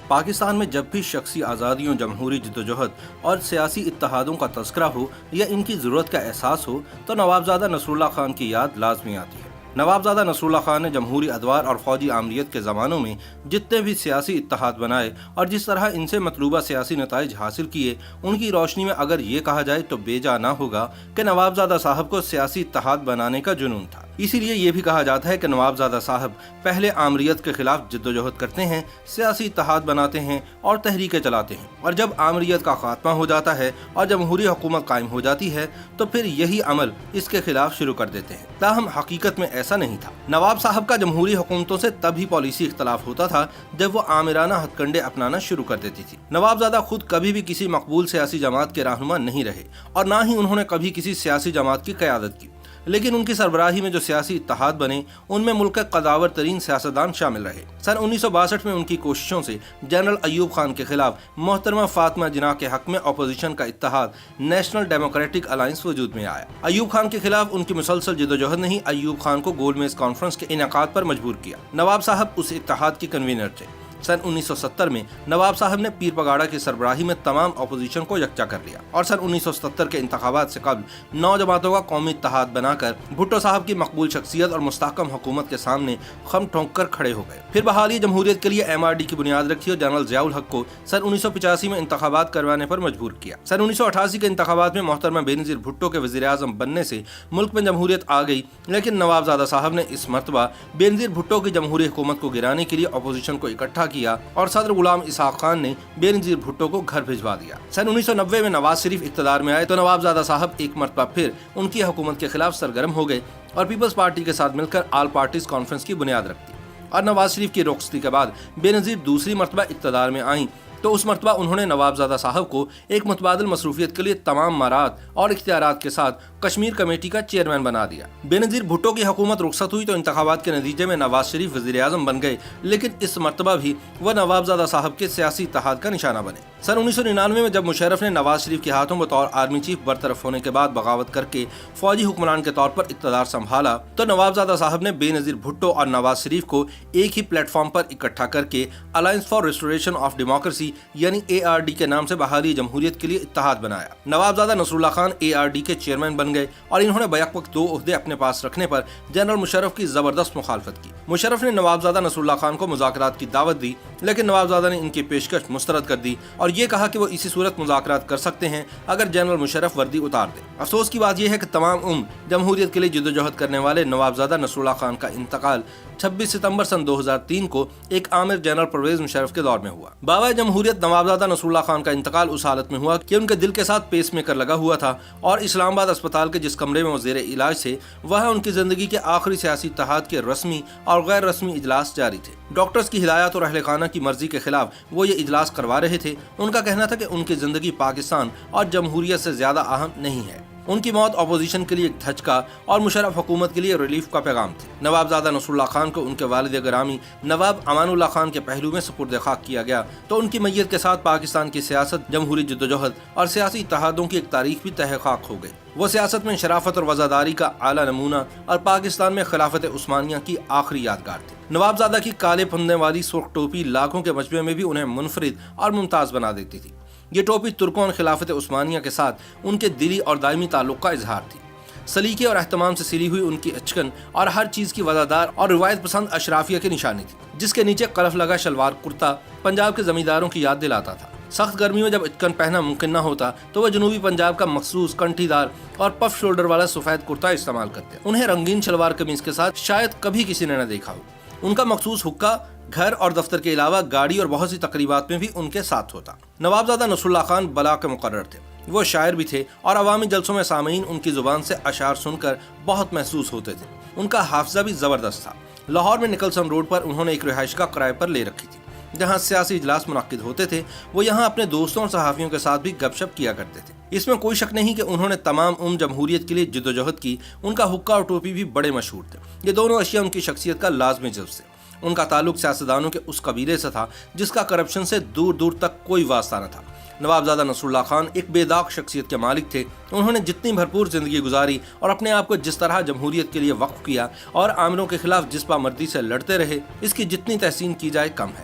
پاکستان میں جب بھی شخصی آزادیوں، جمہوری جدوجہد اور سیاسی اتحادوں کا تذکرہ ہو یا ان کی ضرورت کا احساس ہو تو نوابزادہ نصراللہ خان کی یاد لازمی آتی ہے۔ نوابزادہ نصراللہ خان نے جمہوری ادوار اور فوجی آمریت کے زمانوں میں جتنے بھی سیاسی اتحاد بنائے اور جس طرح ان سے مطلوبہ سیاسی نتائج حاصل کیے، ان کی روشنی میں اگر یہ کہا جائے تو بے جا نہ ہوگا کہ نوابزادہ صاحب کو سیاسی اتحاد بنانے کا جنون تھا۔ اسی لیے یہ بھی کہا جاتا ہے کہ نوابزادہ صاحب پہلے آمریت کے خلاف جدوجہد کرتے ہیں، سیاسی اتحاد بناتے ہیں اور تحریکیں چلاتے ہیں، اور جب آمریت کا خاتمہ ہو جاتا ہے اور جمہوری حکومت قائم ہو جاتی ہے تو پھر یہی عمل اس کے خلاف شروع کر دیتے ہیں۔ تاہم حقیقت میں ایسا نہیں تھا۔ نواب صاحب کا جمہوری حکومتوں سے تب ہی پالیسی اختلاف ہوتا تھا جب وہ آمرانہ ہتھ کنڈے اپنانا شروع کر دیتی تھی۔ نوابزادہ خود کبھی بھی کسی مقبول سیاسی جماعت کے رہنما نہیں رہے اور نہ ہی انہوں نے کبھی کسی سیاسی جماعت کی قیادت کی، لیکن ان کی سربراہی میں جو سیاسی اتحاد بنے ان میں ملک کے قداور ترین سیاستدان شامل رہے۔ سن 1962 میں ان کی کوششوں سے جنرل ایوب خان کے خلاف محترمہ فاطمہ جناح کے حق میں اپوزیشن کا اتحاد نیشنل ڈیموکریٹک الائنس وجود میں آیا۔ ایوب خان کے خلاف ان کی مسلسل جدوجہد نے ہی ایوب خان کو گول میز کانفرنس کے انعقاد پر مجبور کیا۔ نواب صاحب اس اتحاد کے کنوینر تھے۔ سن 1970 میں نواب صاحب نے پیر پگاڑا کی سربراہی میں تمام اپوزیشن کو یکجا کر لیا اور سن 1977 کے انتخابات سے قبل 9 جماعتوں کا قومی اتحاد بنا کر بھٹو صاحب کی مقبول شخصیت اور مستحکم حکومت کے سامنے خم ٹھونک کر کھڑے ہو گئے۔ پھر بحالی جمہوریت کے لیے MRD کی بنیاد رکھی اور جنرل ضیاء الحق کو سن 1985 میں انتخابات کروانے پر مجبور کیا۔ سن 1988 کے انتخابات میں محترمہ بینظیر بھٹو کے وزیر اعظم بننے سے ملک میں جمہوریت آ گئی، لیکن نوابزادہ صاحب نے اس مرتبہ بینظیر بھٹو کی جمہوری حکومت کو گرانے کے لیے اپوزیشن کو اکٹھا کیا اور صدر غلام اسحاق خان نے بینظیر بھٹو کو گھر بھجوا دیا۔ سن 1990 میں نواز شریف اقتدار میں آئے تو نوابزادہ صاحب ایک مرتبہ پھر ان کی حکومت کے خلاف سرگرم ہو گئے اور پیپلز پارٹی کے ساتھ مل کر آل پارٹیز کانفرنس کی بنیاد رکھ دی، اور نواز شریف کی رخصتی کے بعد بینظیر دوسری مرتبہ اقتدار میں آئیں تو اس مرتبہ انہوں نے نوابزادہ صاحب کو ایک متبادل مصروفیت کے لیے تمام مراعات اور اختیارات کے ساتھ کشمیر کمیٹی کا چیئرمین بنا دیا۔ بینظیر بھٹو کی حکومت رخصت ہوئی تو انتخابات کے نتیجے میں نواز شریف وزیر اعظم بن گئے، لیکن اس مرتبہ بھی وہ نوابزادہ صاحب کے سیاسی اتحاد کا نشانہ بنے۔ سن 1999 میں جب مشرف نے نواز شریف کے ہاتھوں بطور آرمی چیف برطرف ہونے کے بعد بغاوت کر کے فوجی حکمران کے طور پر اقتدار سنبھالا تو نوابزادہ صاحب نے بینظیر بھٹو اور نواز شریف کو ایک ہی پلیٹ فارم پر اکٹھا کر کے alliance for restoration of democracy یعنی ARD کے نام سے بحالی جمہوریت کے لیے اتحاد بنایا۔ نوابزادہ نصراللہ خان ARD کے چیئرمین بن گئے اور انہوں نے بیک وقت 2 عہدے اپنے پاس رکھنے پر جنرل مشرف کی زبردست مخالفت کی۔ مشرف نے نوابزادہ نصراللہ خان کو مذاکرات کی دعوت دی، لیکن نوابزادہ نے ان کی پیشکش مسترد کر دی اور یہ کہا کہ وہ اسی صورت مذاکرات کر سکتے ہیں اگر جنرل مشرف وردی اتار دے۔ افسوس کی بات یہ ہے کہ تمام عمر جمہوریت کے لیے جدوجہد کرنے والے نوابزادہ نصراللہ خان کا انتقال 26 ستمبر سن 2003 کو ایک عامر جنرل پرویز مشرف کے دور میں ہوا۔ بابا جمہوریت نوابزادہ نصراللہ خان کا انتقال اس حالت میں ہوا کہ ان کے دل کے ساتھ پیس میکر لگا ہوا تھا اور اسلام آباد اسپتال کے جس کمرے میں وہ زیر علاج تھے وہاں ان کی زندگی کے آخری سیاسی اتحاد کے رسمی اور غیر رسمی اجلاس جاری تھے۔ ڈاکٹرز کی ہدایات اور اہل خانہ کی مرضی کے خلاف وہ یہ اجلاس کروا رہے تھے۔ ان کا کہنا تھا کہ ان کی زندگی پاکستان اور جمہوریت سے زیادہ اہم نہیں ہے۔ ان کی موت اپوزیشن کے لیے ایک دھچکا اور مشرف حکومت کے لیے ریلیف کا پیغام تھی۔ نوابزادہ نصراللہ خان کو ان کے والد گرامی نواب امان اللہ خان کے پہلو میں سپرد خاک کیا گیا تو ان کی میت کے ساتھ پاکستان کی سیاست، جمہوری جدوجہد اور سیاسی اتحادوں کی ایک تاریخ بھی تہ خاک ہو گئی۔ وہ سیاست میں شرافت اور وزاداری کا اعلیٰ نمونہ اور پاکستان میں خلافت عثمانیہ کی آخری یادگار تھی۔ نوابزادہ کی کالے پھندے والی سرخ ٹوپی لاکھوں کے مجمع میں بھی انہیں منفرد اور ممتاز بنا دیتی تھی۔ یہ ٹوپی ترکوں اور خلافت عثمانیہ کے ساتھ ان کے دلی اور دائمی تعلق کا اظہار تھی۔ سلیقے اور اہتمام سے سلی ہوئی ان کی اچکن اور ہر چیز کی وزادار اور روایت پسند اشرافیہ کی نشانی تھی، جس کے نیچے قلف لگا شلوار کرتا پنجاب کے زمینداروں کی یاد دلاتا تھا۔ سخت گرمی میں جب اچکن پہننا ممکن نہ ہوتا تو وہ جنوبی پنجاب کا مخصوص کنٹھی دار اور پف شولڈر والا سفید کرتا استعمال کرتے۔ انہیں رنگین شلوار قمیض کے ساتھ شاید کبھی کسی نے نہ دیکھا ہو۔ ان کا مخصوص حقہ گھر اور دفتر کے علاوہ گاڑی اور بہت سی تقریبات میں بھی ان کے ساتھ ہوتا۔ نوابزادہ نصراللہ خان بلا کے مقرر تھے، وہ شاعر بھی تھے اور عوامی جلسوں میں سامعین ان کی زبان سے اشعار سن کر بہت محسوس ہوتے تھے۔ ان کا حافظہ بھی زبردست تھا۔ لاہور میں نکلسن روڈ پر انہوں نے ایک رہائش گاہ کرائے پر لے رکھی تھی جہاں سیاسی اجلاس منعقد ہوتے تھے۔ وہ یہاں اپنے دوستوں اور صحافیوں کے ساتھ بھی گپ شپ کیا کرتے تھے۔ اس میں کوئی شک نہیں کہ انہوں نے تمام عمر جمہوریت کے لیے جدوجہد کی۔ ان کا حقہ اور ٹوپی بھی بڑے مشہور تھے۔ یہ دونوں اشیاء ان کی شخصیت کا لازمی جز تھے۔ ان کا تعلق سیاستدانوں کے اس قبیلے سے تھا جس کا کرپشن سے دور دور تک کوئی واسطہ نہ تھا۔ نوابزادہ نصراللہ خان ایک بے داغ شخصیت کے مالک تھے۔ انہوں نے جتنی بھرپور زندگی گزاری اور اپنے آپ کو جس طرح جمہوریت کے لیے وقف کیا اور آمروں کے خلاف جس پامردی سے لڑتے رہے، اس کی جتنی تحسین کی جائے کم ہے۔